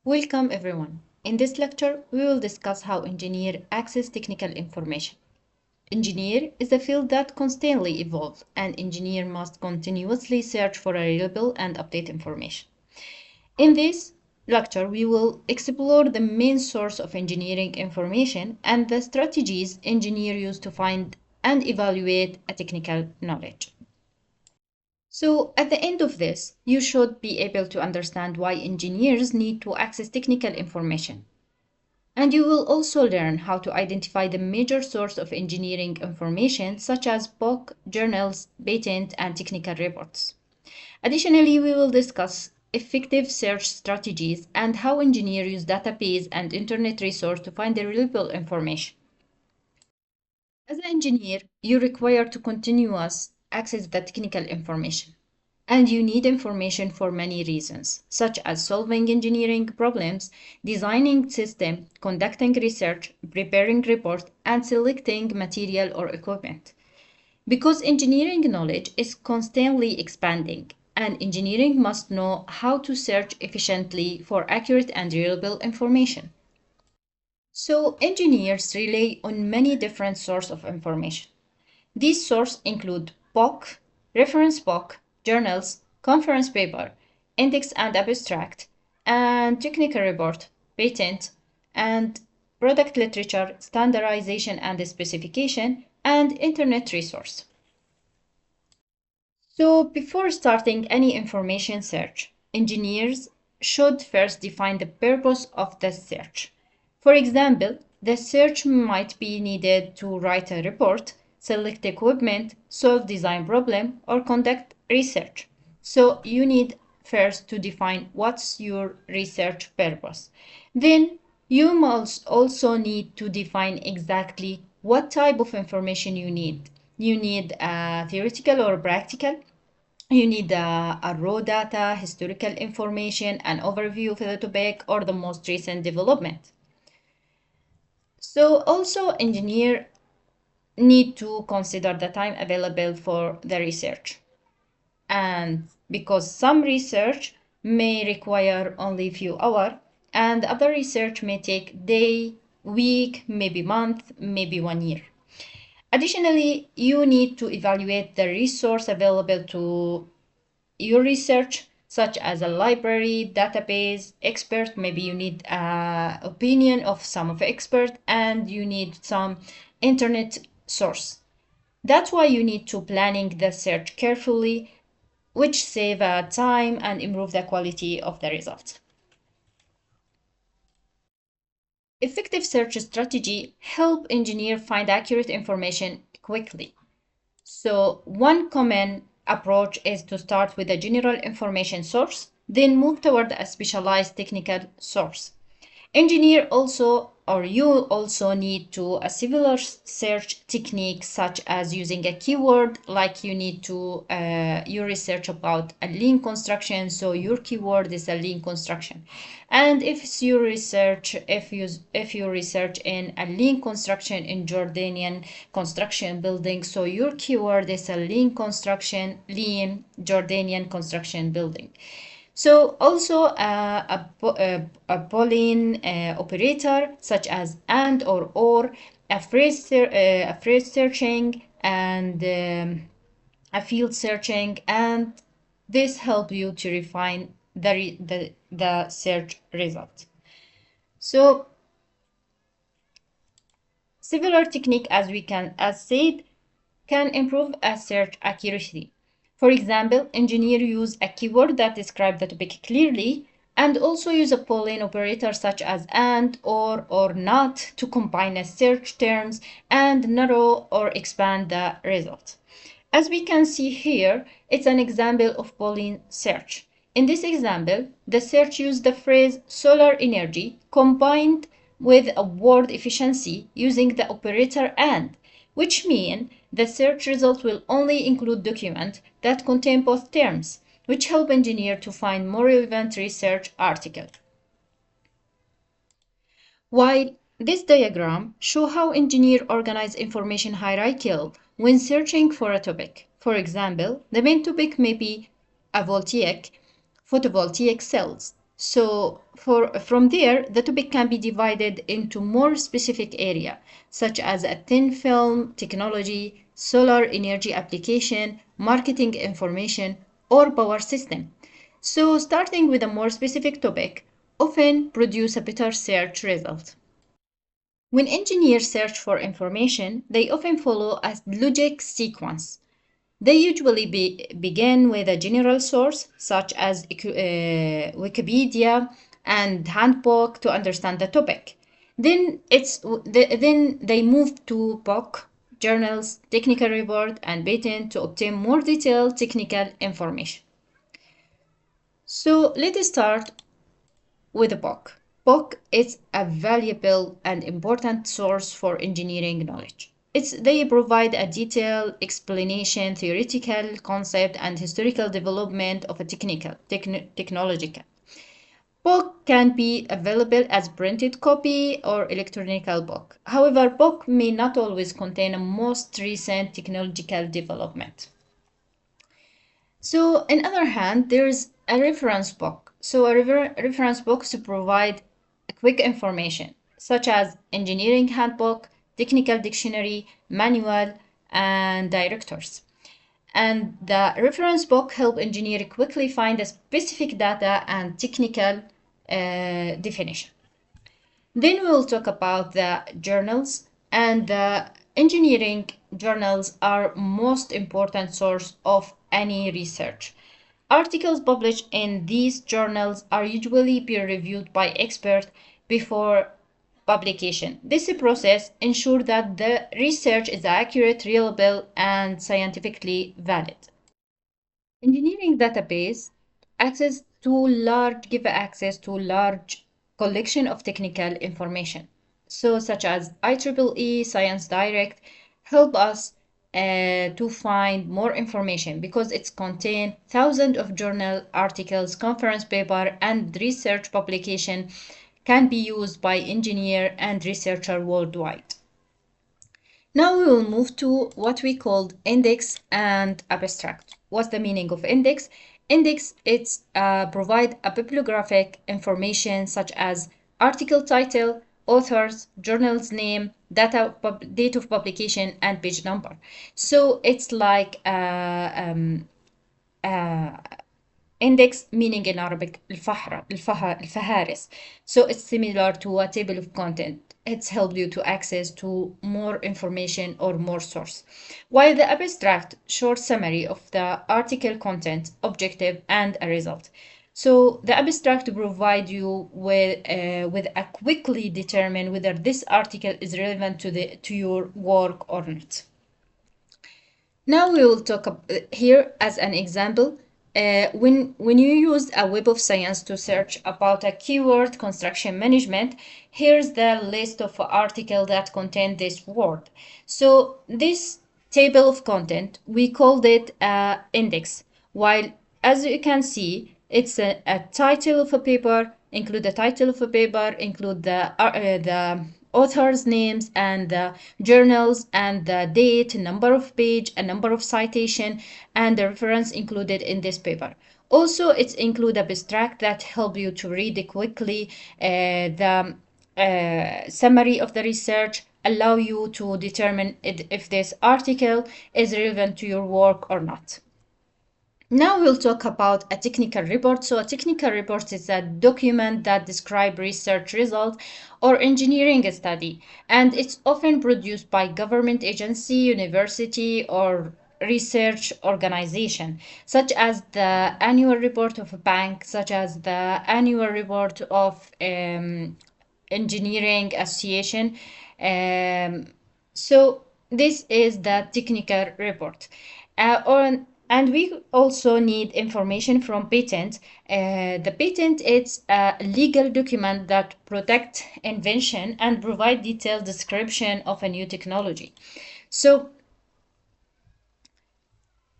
Welcome everyone. In this lecture, we will discuss how engineers access technical information. Engineer is a field that constantly evolves, and engineer must continuously search for reliable and update information. In this lecture, we will explore the main source of engineering information and the strategies engineers use to find and evaluate a technical knowledge. So, at the end of this, you should be able to understand why engineers need to access technical information. And you will also learn how to identify the major source of engineering information, such as book, journals, patent, and technical reports. Additionally, we will discuss effective search strategies and how engineers use database and internet resources to find the reliable information. As an engineer, you require to continuous access the technical information. And you need information for many reasons, such as solving engineering problems, designing systems, conducting research, preparing reports, and selecting material or equipment. Because engineering knowledge is constantly expanding, and engineering must know how to search efficiently for accurate and reliable information. So engineers rely on many different sources of information. These sources include book, reference book, journals, conference paper, index and abstract, and technical report, patent, and product literature, standardization and specification, and internet resource. So before starting any information search, engineers should first define the purpose of the search. For example, the search might be needed to write a report, select equipment, solve design problem, or conduct research. So you need first to define what's your research purpose. Then you must also need to define exactly what type of information you need. You need theoretical or practical. You need a raw data, historical information, an overview of the topic, or the most recent development. So also engineer need to consider the time available for the research. And because some research may require only a few hours, and other research may take day, week, maybe month, maybe 1 year. Additionally, you need to evaluate the resource available to your research, such as a library, database, expert. Maybe you need an opinion of some of expert, and you need some internet source. That's why you need to planning the search carefully, which save time and improve the quality of the results. Effective search strategy help engineer find accurate information quickly. So one common approach is to start with a general information source, then move toward a specialized technical source. Engineer also, or you also need to a similar search technique, such as using a keyword, like you need to you research about a lean construction, so your keyword is a lean construction. And if you research in a lean construction in Jordanian construction building, so your keyword is a lean construction, lean Jordanian construction building. So also a Boolean operator such as and or, a phrase searching, and a field searching, and this help you to refine the search result. So similar technique as said can improve a search accuracy. For example, engineers use a keyword that describes the topic clearly, and also use a Boolean operator such as and, or not to combine a search terms and narrow or expand the result. As we can see here, it's an example of Boolean search. In this example, the search used the phrase solar energy combined with a word efficiency using the operator and, which means the search result will only include documents that contain both terms, which help engineers to find more relevant research articles. While this diagram shows how engineers organize information hierarchical when searching for a topic. For example, the main topic may be photovoltaic cells. So from there, the topic can be divided into more specific area, such as a thin film technology, solar energy application, marketing information, or power system. So starting with a more specific topic often produce a better search result. When engineers search for information, they often follow a logic sequence. They usually begin with a general source, such as Wikipedia and handbook to understand the topic. Then they move to book, journals, technical report, and patent to obtain more detailed technical information. So let's start with a book. Book is a valuable and important source for engineering knowledge. They provide a detailed explanation, theoretical concept, and historical development of a technological. Book can be available as printed copy or electronic book. However, book may not always contain a most recent technological development. So, on the other hand, there's a reference book. So, a reference books provide quick information, such as engineering handbook, technical dictionary, manual, and directors. And the reference book help engineer quickly find a specific data and technical definition. Then we will talk about the journals, and the engineering journals are most important source of any research. Articles published in these journals are usually peer-reviewed by experts before publication. This process ensures that the research is accurate, reliable, and scientifically valid. Engineering database give access to large collection of technical information. So such as IEEE, Science Direct help us to find more information because it's contain thousands of journal articles, conference paper, and research publication can be used by engineer and researcher worldwide. Now we will move to what we called index and abstract. What's the meaning of index? Index it's provide a bibliographic information such as article title, authors, journal's name, date of publication, and page number. So it's like index meaning in Arabic الفهارس. So it's similar to a table of content. It's helped you to access to more information or more source. While the abstract, short summary of the article content, objective, and a result. So the abstract provide you with a quickly determine whether this article is relevant to your work or not. Now we will talk here as an example. When you use a Web of Science to search about a keyword construction management, here's the list of articles that contain this word. So this table of content, we called it index, while as you can see, it's a title of a paper, include the title of a paper, include the authors' names and the journals and the date, number of page, a number of citation, and the reference included in this paper. Also, it's include abstract that help you to read quickly the summary of the research, allow you to determine if this article is relevant to your work or not. Now we'll talk about a technical report. So a technical report is a document that describes research result or engineering study, and it's often produced by government agency, university, or research organization, such as the annual report of a bank, such as the annual report of engineering association. So this is the technical report. And we also need information from patent. The patent is a legal document that protects invention and provide detailed description of a new technology. So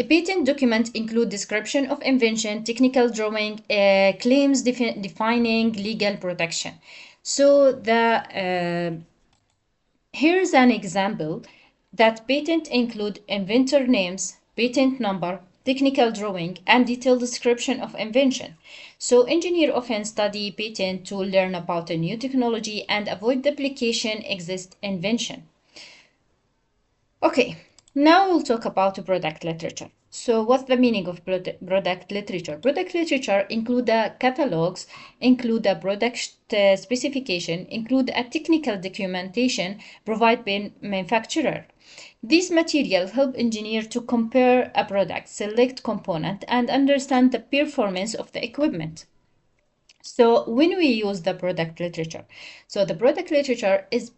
a patent document include description of invention, technical drawing, claims defining legal protection. So here's an example that patent include inventor names, patent number, technical drawing, and detailed description of invention. So engineers often study patent to learn about a new technology and avoid duplication exist invention. Okay, now we'll talk about product literature. So what's the meaning of product literature? Product literature include the catalogs, include the product specification, include a technical documentation provided by manufacturer. These materials help engineers to compare a product, select component, and understand the performance of the equipment. So when we use the product literature, so the product literature is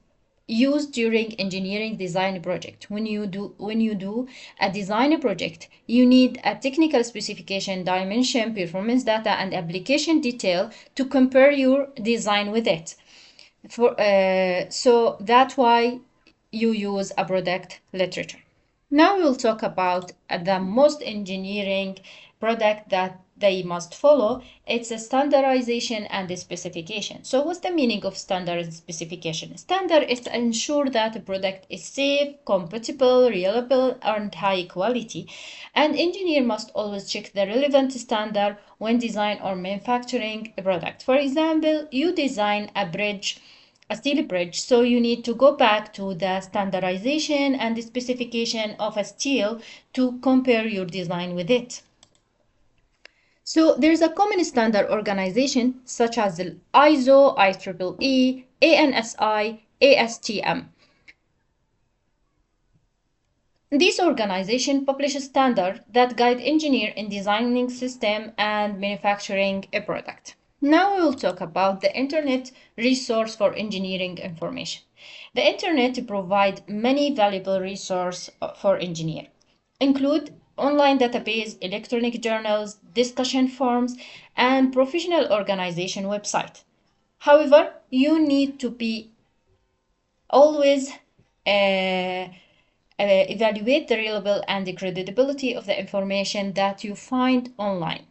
used during engineering design project. When you do a design project, you need a technical specification, dimension, performance data, and application detail to compare your design with it. So that's why you use a product literature. Now we'll talk about the most engineering product that they must follow. It's a standardization and a specification. So what's the meaning of standard and specification? Standard is to ensure that the product is safe, compatible, reliable, and high quality. And engineer must always check the relevant standard when design or manufacturing a product. For example, you design a steel bridge, so you need to go back to the standardization and the specification of a steel to compare your design with it. So there's a common standard organization such as the ISO, IEEE, ANSI, ASTM. These organizations publish standards that guide engineers in designing system and manufacturing a product. Now we will talk about the Internet resource for engineering information. The Internet provides many valuable resources for engineers, include online database, electronic journals, discussion forums, and professional organization website. However, you need to be always evaluate the reliability and the credibility of the information that you find online.